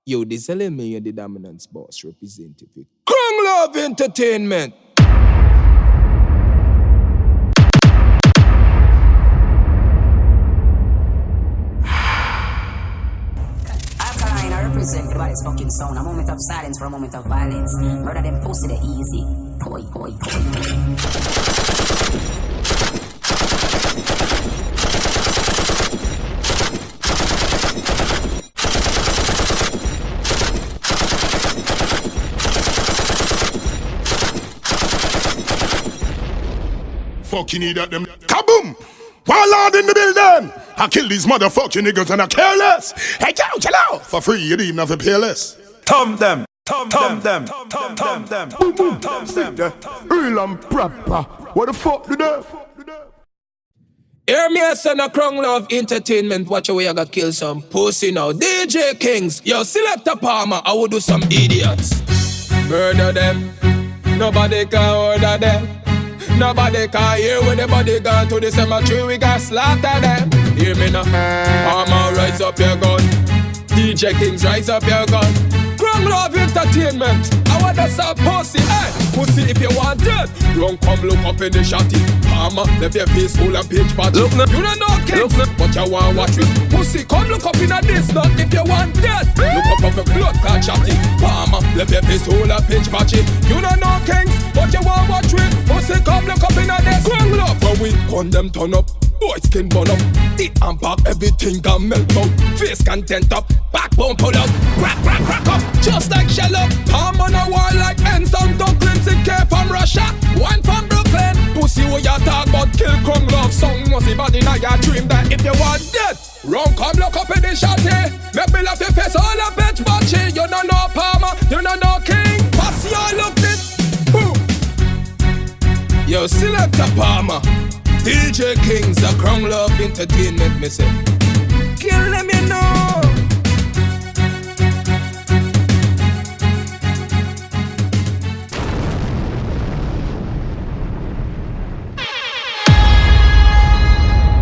Yo, this is me, the dominance boss representative. Krung Love Entertainment. Alkaline, I represent for this fucking sound. A moment of silence for a moment of violence. Murder them pussy the easy. Poi. Fucking need at them. Kaboom! Warlord in the building! I kill these motherfucking niggas and I care less. Hey, chill out! For free, you don't even have to pay less. Tom them. Real and proper. What the fuck do that? Hear me a son of Krung Love Entertainment. Watch away, I got kill some pussy now. DJ Kings, yo, select a Palmer. I will do some idiots. Murder them. Nobody can order them. Nobody can hear when the body gone to the cemetery. We got slaughter them. Hear me now. Palmer, rise up your gun. DJ Kings, rise up your gun. Krung Love Entertainment. I want to sell pussy, hey. Pussy if you want it. Don't come look up in the shotty. Palmer, left your face full of bitch patch. You don't know Kings, but you want watch it. Pussy, come look up in a this nut if you want it. Look up of a blood clot shotty. Palmer, left your face full of bitch patch. You don't know Kings, but you want watch it. Pussy, come look up in a this. Krung Love, when we gun them turn up. Boy skin burn up, teeth and back, everything can melt out. Face content up, backbone pull out. Crack up, just like shell up. Palm on a wall like Ensign Ducklins in K from Russia. One from Brooklyn. Pussy who you talk about, kill Krung Love. Song must be bad in your dream that if you want dead, run come look up in the shotty. Make me laugh your face all a bitch botchy. You don't know Palmer, you don't know King. Pass your look this, boom. Yo, select a Palmer. DJ Kings, a Krung Love Entertainment, me say. Kill them, you know.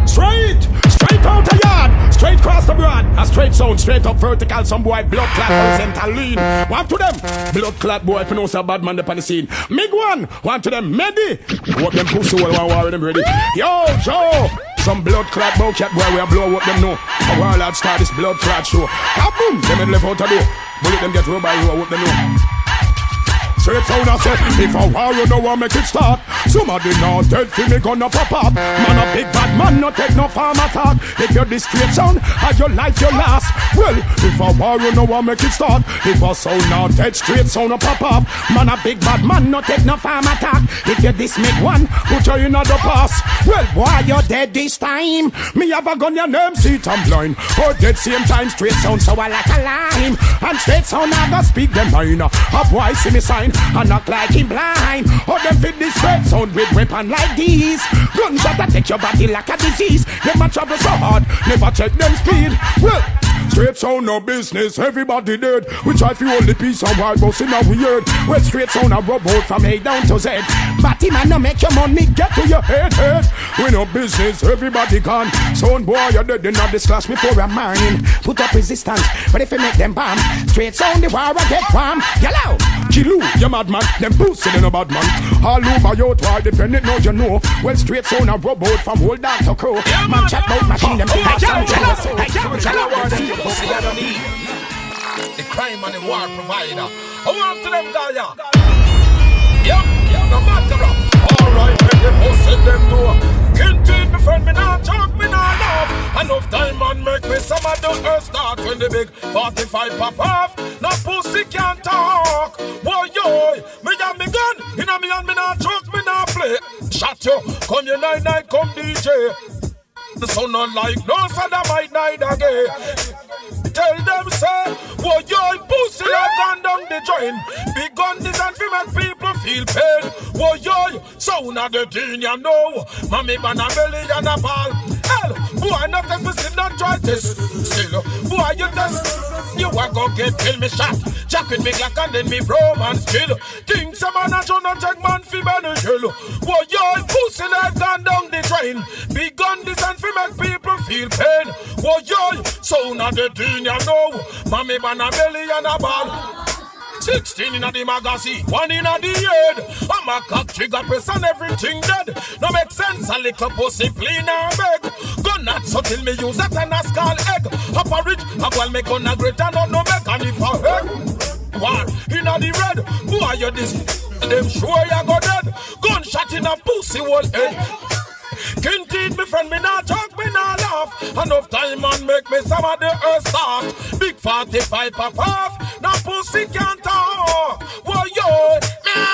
Straight out a yard, straight cross the broad. A straight sound, straight up vertical. Some boy blood clot horizontal lean. One to them, blood clot boy. If you know so bad man up on the scene. Mig one to them, Medi. What them pussy all one war them ready. Yo, Joe. Some blood clot cat boy, we a blow up them know. A warlord start this blood clot show. Kaboom, them in left out a door. Bullet them get row by row, what them know. Straight sound I said, if a war you know I make it start. Somebody not dead for me gonna pop up. Man a big bad man not take no farm attack. If you're this straight sound, how your life your last. Well, if a war you know I make it start. If a sound not dead straight sound a pop up. Man a big bad man not take no farm attack. If you this make one, put you in the pass. Well, boy you're dead this time. Me have a gun your name seat I'm blind. Or dead same time straight sound so I like a lime. And straight sound I go speak them mine. A boy see me sign. And not like him blind. Or them fit this straight sound with weapon like these. Gunshot that take your body like a disease. Them a travel so hard, never check them speed. Well, straight sound no business, everybody dead. We try to hold the piece of white boss in our weird. Well, straight sound a robot from A down to Z. Batty man no make your money get to your head. We no business, everybody gone. Sound boy you're dead in this class before a mine. Put up resistance, but if you make them bomb, straight sound the war I get warm. Yellow, kill you madman, them pussy in a bad man. All over your try dependent now you know. Well, straight sound a robot from old down to crow. Man chat about machine them think like some jealous. The crime and the war provider. I want to them Gaia. No matter. Alright, when the pussy them know. Kintin, my friend, me not joke, me not laugh. Enough time and make me some of the earth start. When the big 45 pop off, no pussy can't talk. Boy, yo, me and me gun, in a me and me not joke, me not play. Shot you, come your night, come DJ. The sun not like no son of my night again. Tell them say, whoa yo, pussy have gone down the drain. Big gun design to make people feel pain. Whoa yo, sound of the teen you know. Mommy ban a belly and a ball. Hell, boy not test me still not try this. Still, boy you test, you a go get kill me shot. Jack with me Glock and then me bro man skill. King some man a tryna take man fi burn yellow. Whoa yo, pussy like gone down the drain. Big gun design fi make people feel pain. Whoa yo, sound of the thing you know. Mommy ban a belly and a ball. 16 in the magazine, 1 in the head. I'm a cock trigger press and everything dead. No make sense, a little pussy clean and beg. Gun not so till me use that and a skull egg. Up a ridge, a well me gun a great and no make and if a head. War in the red, who are you this? Them sure you go dead. Gunshot in a pussy whole head. Kinted me friend, me not talk, me not laugh. Enough time and make me some of the earth start. Big 45 pop off, now pussy can't talk. Whoa yo,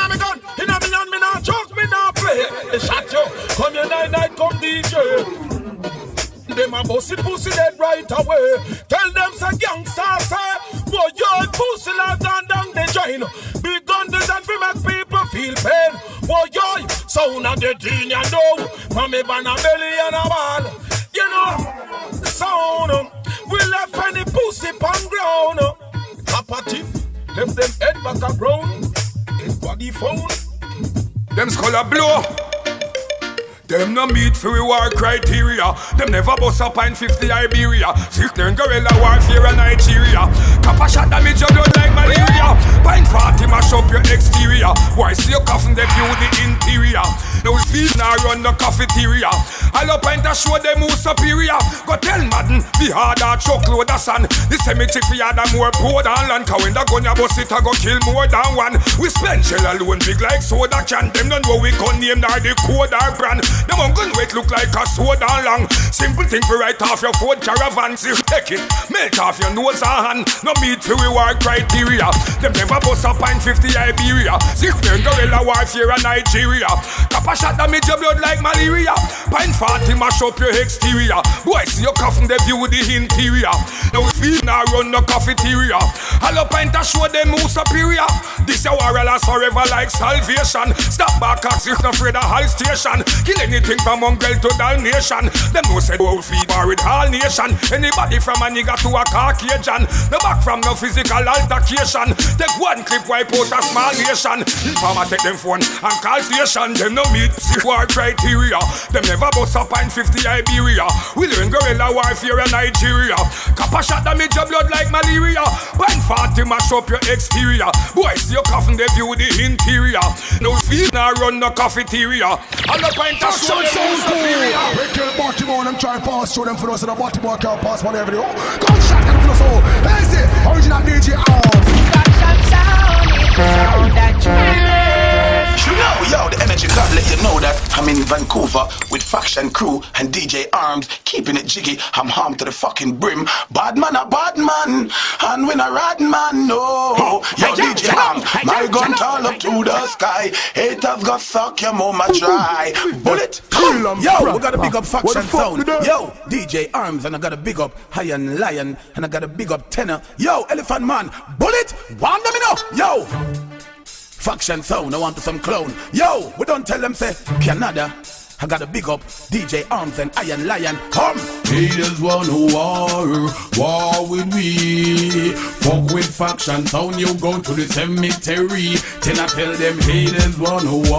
me gun, in a me hand, me not talk, me not play. They shot you, come here night, come DJ. Them a bossy pussy dead right away. Tell them say gangsta say, boy yo pussy like gone down the drain. Big gun design fi make people feel pain. Boy yo, sound of the thing you know. Mommy ban a belly and a ball. You know, sound. We left any pussy pan ground. Copper tip, left them head back a ground. His body found. Them skull a blow. Them no meet for war criteria. Them never bust up in 50 Iberia. Sick them guerrilla warfare in Nigeria. Copper shot damage your blood like malaria. Pine 40 mash up your exterior. Boy see your coffin they view the interior. No feed now run the cafeteria. All up and to show them who superior. Go tell Madden the harder truckload of sun. The cemetery for yard more poor than land. Cause when the gun ya bust it a go kill more than one. We spend shell alone big like soda can. Them don't know we gun name nor the code or brand. Them on gun weight look like a soda long. Simple thing for write off your Ford Caravan. See take it, melt off your nose and hand. No meet for reward criteria. Them never bust up in 50 Iberia. See them guerrilla warfare in Nigeria. Copper shot damage your blood like malaria. Pine 40 mash up your exterior. Boy see your coffin they view the interior. No feed now run the cafeteria. All up and to show them who superior. This a war last forever like salvation. Stop back acts if not afraid of Hall Station. Kill anything from mongrel to Dalmatian. Them no said whole feed war with all nation. Anybody from a nigga to a Caucasian. No back from no physical altercation. Take one clip wipe out a small nation. Informer take them phone and call station. Them no meet war criteria. Them never bust up in 50 Iberia. We learn guerrilla warfare in Nigeria. Copper shot damage your blood like malaria. Pine 40 mash up your exterior. Boys your coffin they view the interior. No feed now run the cafeteria. All the pint of show them who's superior. We kill Baltimore and them try pass through them for us. And the Baltimore can't pass whatever they do. Gunshot them for us all. Here's it, original DJ Arms. Gunshot sound is the sound that you You know, yo, the energy God let you know that I'm in Vancouver with Faction Crew and DJ Arms, keeping it jiggy. I'm armed to the fucking brim. Bad man, a bad man, and when a rad man, no. Yo, DJ Arms, my gun tall up to the sky. Haters got suck your mama dry. Bullet, yo, we got a big up Faction sound. Yo, DJ Arms, and I got a big up Iron Lion, and I got a big up Tenor. Yo, Elephant Man, Bullet, one them know. Yo. Faction sound, I want to some clown. Yo, we don't tell them say Canada. I got a big up DJ Arms and Iron Lion. Come! Haters want a war with we. Fuck with Faction sound, you go to the cemetery. Then I tell them haters want a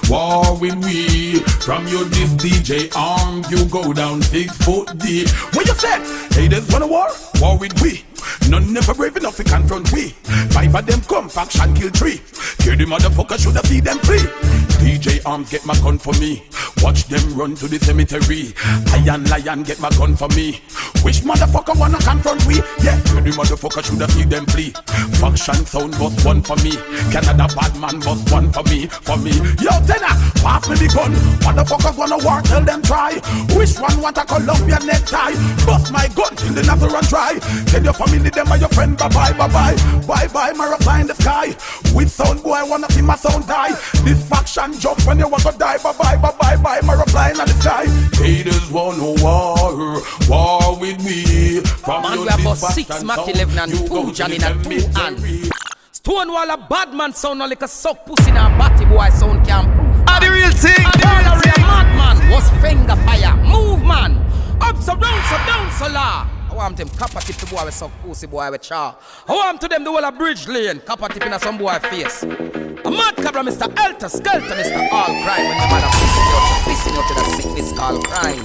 war with we. From your this DJ Arms, you go down 6 foot deep. What you said? Haters want a war with we. None never brave enough to confront we. 5 of them come, Faction kill 3. Kill the motherfucker, should have feed them free. DJ Arms get my gun for me. Watch them run to the cemetery. Iron Lion get my gun for me. Which motherfucker wanna confront we? Yeah, kill the motherfucker, should have feed them free. Faction sound bust one for me. Canada bad man bust one for me. Yo Tenor, pass me the gun. Motherfuckers wanna war, tell them try. Which one want a Colombian necktie? Bust my gun till the nothing run dry. Tell your family them are your friend, bye bye, bye bye. Bye bye, my fly in the sky. With sound boy, wanna see my sound die. This faction jump when you want to die, bye bye, bye bye, bye, my flying in the sky. Haters want a war with me. From man, we have about 6 Mac 11 and 2 Johnny in a 2 hand. Stonewall a bad man sound no like a suck pussy in a batty boy sound can't prove. Are the real thing? A madman was finger fire. Move man. Up so down so la. I want them copper tip the boy with suck pussy boy with chaw. I want to them the whole of Bridge Lane, copper tip in a some boy face. A mad cabra, Mr. Elter Skelter, Mr. All Crime. When the man a pissing out to the sickness called crime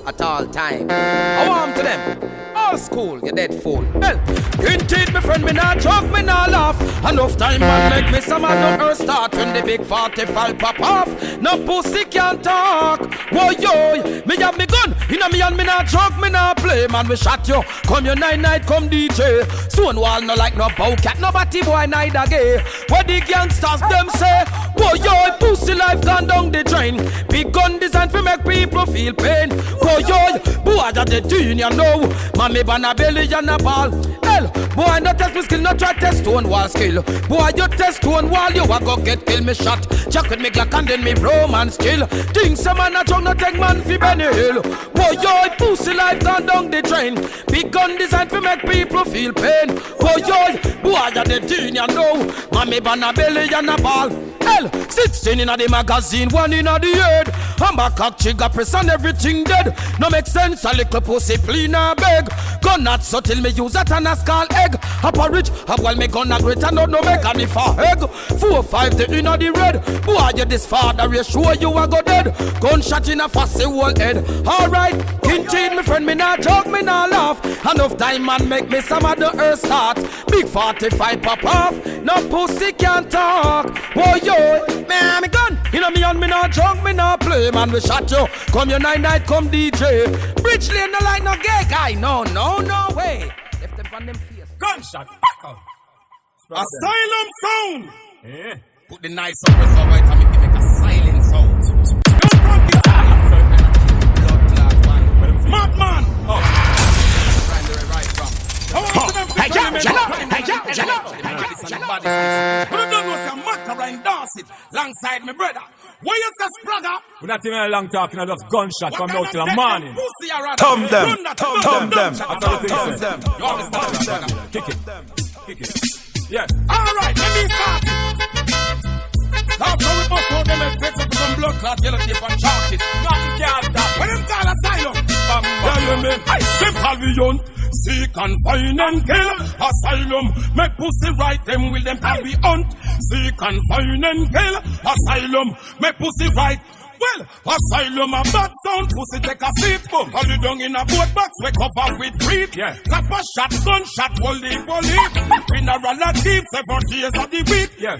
at all time. I want to them. All school, you dead fool. Well, indeed, my friend, me not joke, me not laugh. Enough time man make me some of the earth start when the big 45 pop off. No pussy can't talk. Whoa, yo, me have me gun. Inna me and me not joke, me not play. Man, we shot you. Come your night, come DJ. Stonewall no like no bowcat, no batty boy neither gay. What the gangsters them say? Whoa, yo, pussy life gone down the drain. Big gun designed to make people feel pain. Whoa, yo, boy, I got the tune, you know. Man, me ban a belly and a ball. Hell, boy, no test me skill, no try test Stonewall skill. Boy, you test Stonewall, you a go get kill me shot. Jack with me Glock and then me romance skill. Things some man a drunk, no take man fi Benny Hill. Boy, yo, pussy life gone down the drain. Big gun designed to make people feel pain. Boy, yo, boy, you the teen, you know. Man, me ban a belly and a ball. Hell, 16 in the magazine, 1 in the head. I'm a cock, trigger press and everything dead. No make sense, a little pussy clean or beg. Gun not so till me use that and a skull egg. A porridge, a while me gun a great and no make a me for egg. 4 or 5 the in the red. Boy, you this father, you sure you a go dead. Gunshot in a fussy whole head. Alright, kintin, me friend, me not joke, me not laugh. Enough time man make me some of the earth start. Big 45 pop off, no pussy can't talk. Boy, yo, me gun. You know me and me not drunk, me not play. Man, we shot you. Come your night, come DJ. Bridge Lane, no like no gay guy. No way. Left them on them face. Gunshot, back up. Asylum sound. Yeah. Put the nice suppressor right and make a silent sound. Don't front this side. Blood clot one. Madman. Right from. Hey, but I don't know say Macara endorse it alongside my brother. Why you say Spraga? We're not even a long talking, I just gunshot from out till the morning. Thumb them. That's all the things. You understand? Kick it. Yes. Alright, let me start it. That's how we must hold them and fix up for some blood clot, yellow tape and chalk it. Nothing can stop. When them call asylum, yeah, you mean, them pavilion, seek and find and kill. Asylum, make pussy right, them will them call we hunt. Seek and find and kill. Asylum, make pussy right. Well, asylum a bad sound, pussy take a seat. Hold it down in a boat box, we cover with breed. Yeah. Clap a shot, gunshot, wally. Funeral a deep, 7 days of the week. Yeah.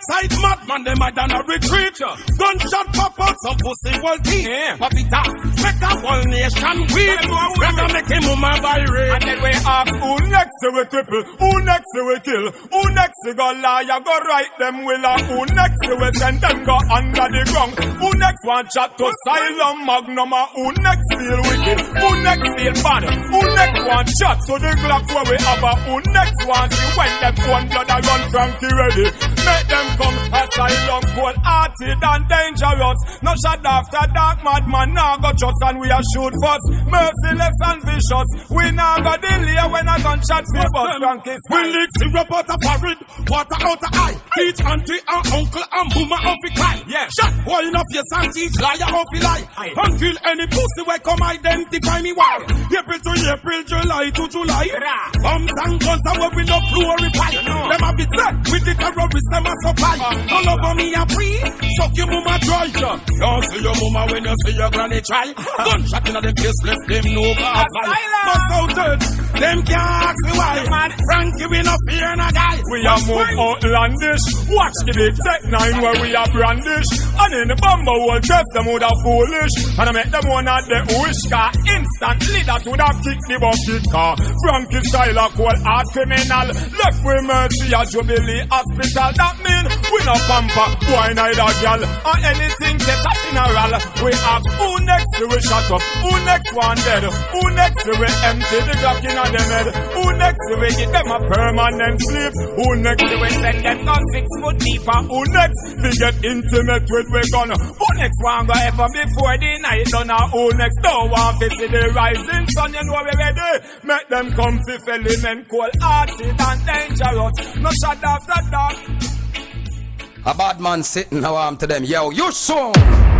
Side madman, them a done a retreat. Gunshot pop out, some pussy will deep. Yeah. Pop it up, make a whole nation weep. We're gonna make him woman by rape. And then we ask, who next to we cripple? Who next to we kill? Who next to go lie? Go right them will. Who next to we send them go under the ground? Who next one chat to Asylum Magnum? Who next feel wicked? Who next feel bad? Who next one chat to the Glock where we have a? Who next one see when them one blood a run Frankie ready? Make them come Asylum cold hearted and dangerous. No shot after dark madman now go trust and we are shoot first. Merciless and vicious. We now go delay when a gunshot feel bust Frankie. We lick syrup out of forehead, water out of eye. Teach auntie and uncle and boomer off the cry. Yeah. Shot wine off your son. Teach liar off the lie. Until any pussy will come identify me why. April to April, July to July. Bombs and guns are where we no glorify. Them have it set with the terrorists, them a supply. All over me a free, suck your mama dry. Don't see your mama when you see your granny try. Gunshot in the face, left them no bad fly. Bust out dead, them can't ask me why. Frankie we no fear no guy. We are move outlandish. Watch the big Tech 9 where we are brandish. And in the bumble will dress them with a foolish. And I make them one at the wish car. Instantly that would have kicked the bucket car. Frankie style a cold hard criminal. Left with mercy at Jubilee Hospital. That mean we no pamper, boy neither gal. Or anything get a funeral. We ask who next to we shut up. Who next one dead? Who next to we empty the Glock in a them head? Who next to we get them a permanent sleep? Who next to we send them gun 6 foot deeper? Who next we get intimate with we gun? Who next one go ever before the night done? Who next don't want to see the rising sun? You know we ready. Make them come to element cold hearted and dangerous. No shot after dark. A bad man sitting, I want to them, yo, you song.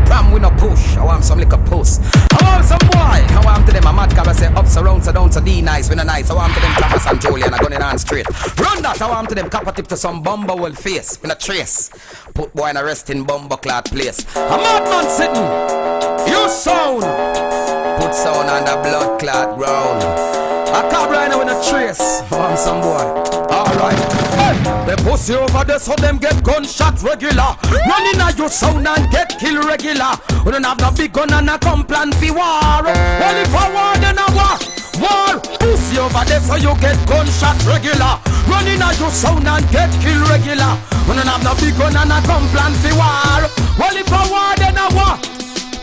Ram we no push, I want some liquor puss. I want some boy. I want to them a mad cab. I say ups around, so down, so D nice, we no nice. I want to them Tapas and Julian, I gun it on straight. Run that, I want to them copper tip to some bumble will face. We no trace. Put boy in a resting bumble clad place. A madman sitting. You sound. Put sound on the blood clot ground. I can't right now with a trace. I want some boy. Alright. Hey, they pussy over there so them get gunshot regular. Running at your sound and get kill regular. We don't have no big gun and a come plan for war. Well if a war then a war. War. Pussy over there so you get gunshot regular. Running at your sound and get kill regular. We don't have no big gun and a come plan for war. Well if a war then a war.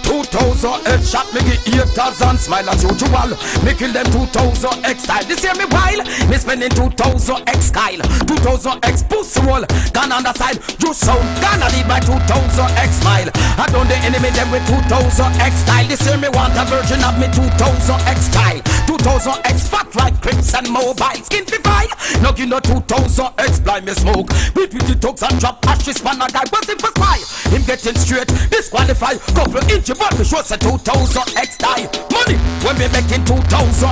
2000 headshot, me get haters and smile as usual. Me kill them 2000 X style. This year me while me spending 2000 X Kyle. 2000 X pussy roll. Gone on the side, you sound gonna lead by 2000 X smile. I done the enemy them with 2000 X style. This year me want a virgin of me 2000 X style. 2000 X fat like crips and mobile. Skin fi fire. No give no 2000 X blind me smoke. Beat with the thugs and drop ashes pan a guy. What's him for spy? Him getting straight, disqualify. Couple inch but me show say 2000 X die. Money when me making 2000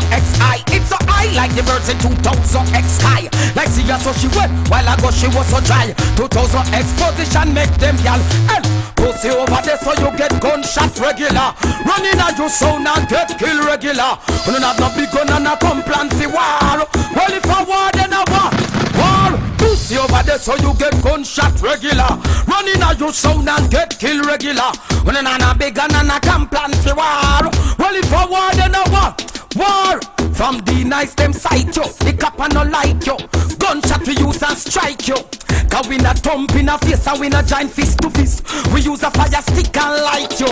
X high. It's so high like the birds in 2000 X sky. Like see her so she wet while ago she was so dry. 2000 X position make them y'all. And pussy over there so you get gunshot regular. Running at your sound and get kill regular. You don't have no big gun and a come plan for war. Well if a war then a war. War. Pussy over there so you get gunshot regular. Running at your sound and get kill regular. When a nana big gun and a come plan for war. Well if a war then a war. War. From the nice them sight you. The copper no like you. Gunshot we use and strike you. Cause we not thump in a face and we not giant fist to fist. We use a fire stick and light you.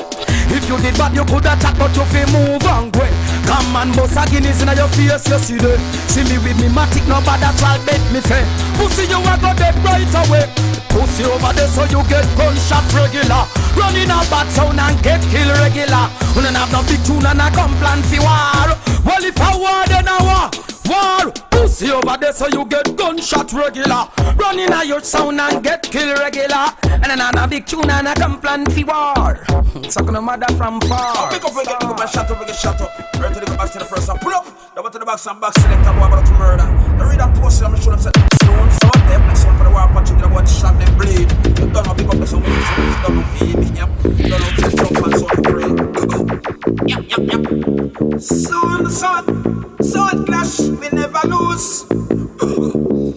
If you did bad you coulda chat but you fi move on quick. Come and bust a Guinness in your face you see that. See me with me matic no bad at all bet me fair. Pussy you a go dead right away. Pussy over there so you get gunshot regular. Running a bad sound and get kill regular. We don't have no big tune and a come plan fi war. Well if a war then a war. War. Pussy over there so you get gunshot regular. Running a your sound and get kill regular. And then a big tune and a come plan fi war. Suck no mother from far. Pick up and get shut up, we get shut up. Ready to go back to the first one. Pull up. Double to the back, some back selector go about to murder. The read that post I'm show them say soon, so they play some for the war patching about to shot them bleed. You don't know pick up the some music, you don't know baby, yep. You don't know to jump and so free. Yep. Soon clash, we never lose.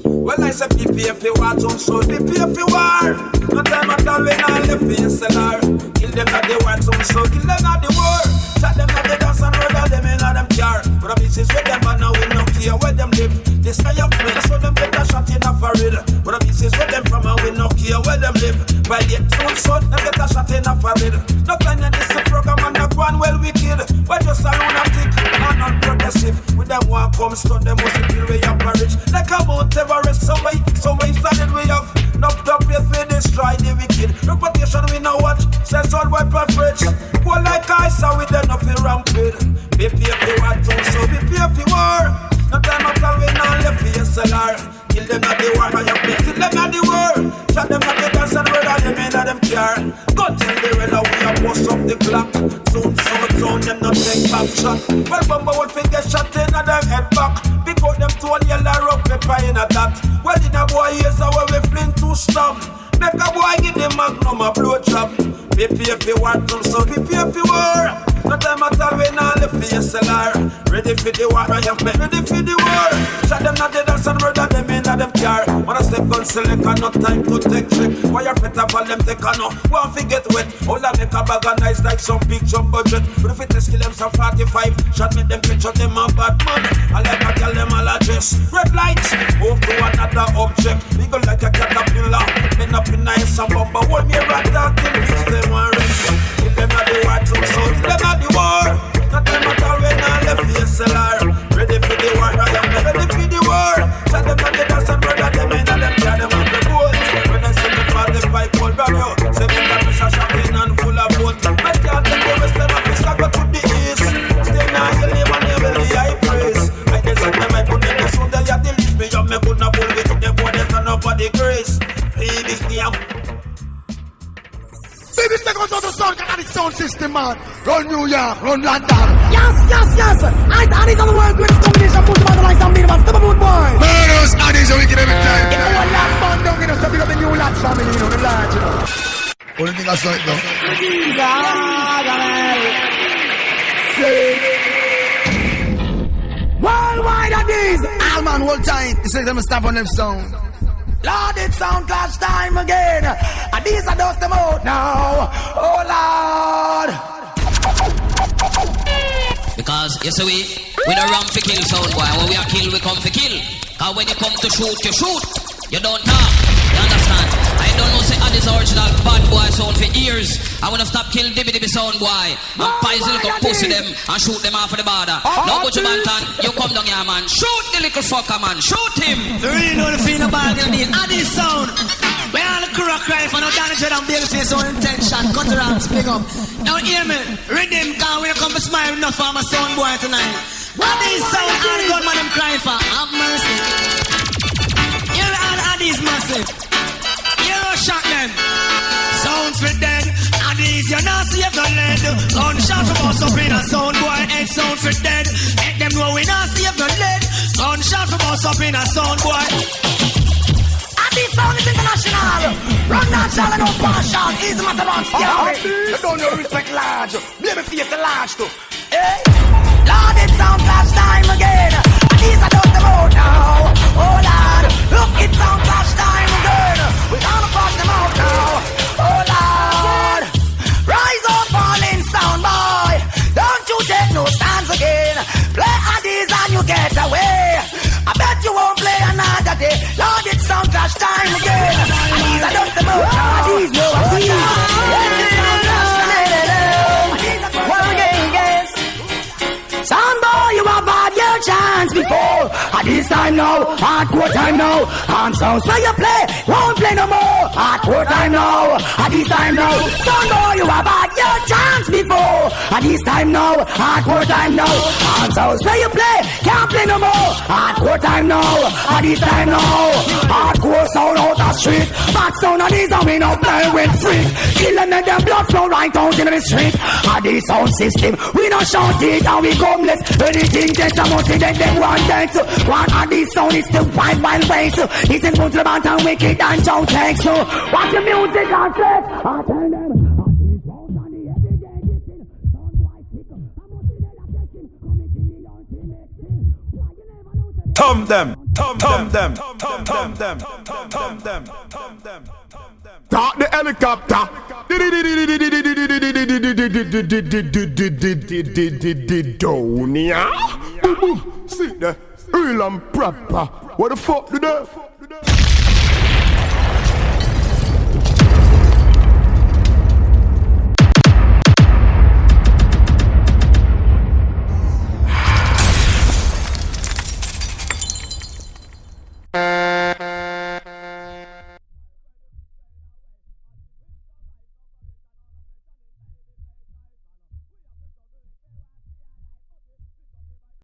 Well I say PPF you war, so PPF you war. No time at all when I left the SLR. Kill them at the war, so kill them at the war. Shot them at the dance and murder them in them car. But the business with them and now we no care where them live. This guy up me, so them get a shot in a forehead. But the business with them from and we no care where them live. By the soon, them get a shot in a forehead. No time in this program and not one well wicked. We're just a lunatic and non-progressive. With them walk come stun them must feel we up rich. Like a Mount Everest, so we started we have. Knocked up if we destroy the wicked. Reputation we know what says all white perfect. Go like ice and we then nothing wrong with. BPF you want to, so BPF you war. No time at all we not left the SLR. Kill them at the war, I have kill them at the war. Shot them at the dance and murder them in them car. Go tell the real we have bust up the clock. Soon them not take back shot. Well Bumba would get shot in a them head back. Because them told yellow rock pepper in a that. Well in a boy is where we fling to stop. Make a boy give the magnum a blow job. PPF you want them, so PPF you war. No time at all when I left the SLR. Ready for the war, I have been ready for the war. Shot them not the dance and murder them in a them car. When I step on select and no time to take trick. Why your better for them take a no, won't forget wet. All I make a bag of nice like some big jump budget. But if it is kill them some 45, shot me them picture them a bad man. I like to tell them all address. Red light, move to another object. We go like a caterpillar. Men up in nice and bumper. Hold me right down till reach them and rest. If them not the war, so if them not the war. Not them at all when I left the SLR. Ready for the war, I am ready for the war. Shot them at the dance and murder them in them car, them on the boat. When I see the 45 cold barrel, 7 times a shot in and full of boat. I can't take the rest of my fish, I go to the east. Stay now, you live on heavenly high praise. I just said them, I put them the soon, they have to leave me up, me could not pull me to the boat, there's not nobody grace. Baby, yeah. Baby, This is going to sound kind of the sound system, man. Run New York, run London. Yes. Addies are the world greatest combination. Put them on the line, some minimum. Step up, boy. Murderous Addies are wicked every time. If you want that man down, you know, so big up the new lads family, you know, the large, you know. Only thing I saw it now. Worldwide Addies. All man, hold tight. He says I'm gonna stop on them sound. Lord, it's sound clash time again. Addies are dust them out now. Oh, Lord. Because, you see, we don't run for kill sound boy. When we are kill, we come for kill. Cause when you come to shoot, you shoot. You don't talk. You understand? I don't know say Addies original bad boy sound for years. I wanna stop kill Dibby sound boy. And pies the little pussy them and shoot them off of the border. Now go to Bantan, you come down here man. Shoot the little fucker man. Shoot him. You really know the feeling about it. Addies sound. We all the crew cry for no damage and babyface on intention. Cut around, speak up. Now hear me. Rhythm can we come to smile enough for my sound boy tonight. Addies sound all the gunman them crying for. Have mercy. You're all Addies massive. You shot them. Sounds for dead. Addies you not save no lead. Gunshot from us up in a sound boy head. Sound for dead. Let them know we not save no lead. Gunshot from us up in a sound boy. Addies sound is international. Run that shall and no partial. Easy matter on scale. You don't know respect large. Baby face large too. Hey. Lord, it's sound clash time again. Addies are dust them out now. Oh Lord, look, it's sound clash time again. We gonna pass them out now. Oh Lord, rise up, falling sound boy. Don't you take no stands again. Play Addies and you get away. I bet you won't play another day. Lord, it's sound clash time again. Addies are dust them out now. Addies know what we are. It's sound clash time. What again, guess? Sound boy, you have had your chance before. At this time now, hardcore time now. And sounds where you play, won't play no more. Hardcore time now, at this time now. Sound boy, you have had your chance before. At this time now, hardcore time now. And sounds where you play, can't play no more. Hardcore time now, at this time now. Hardcore sound out the street. Back sound of these and we no play with freak. Kill them and them blood flow right out in the street. At this sound system, we no shout it and we homeless. Anything that's a must then them want dance. One of these sound is the wild ways. Listen to the band and wicked and shout thanks. So watch the music and flex. I tell them. Tom them. Start the helicopter. Down here. Sit there. Real and proper. What the fuck do that?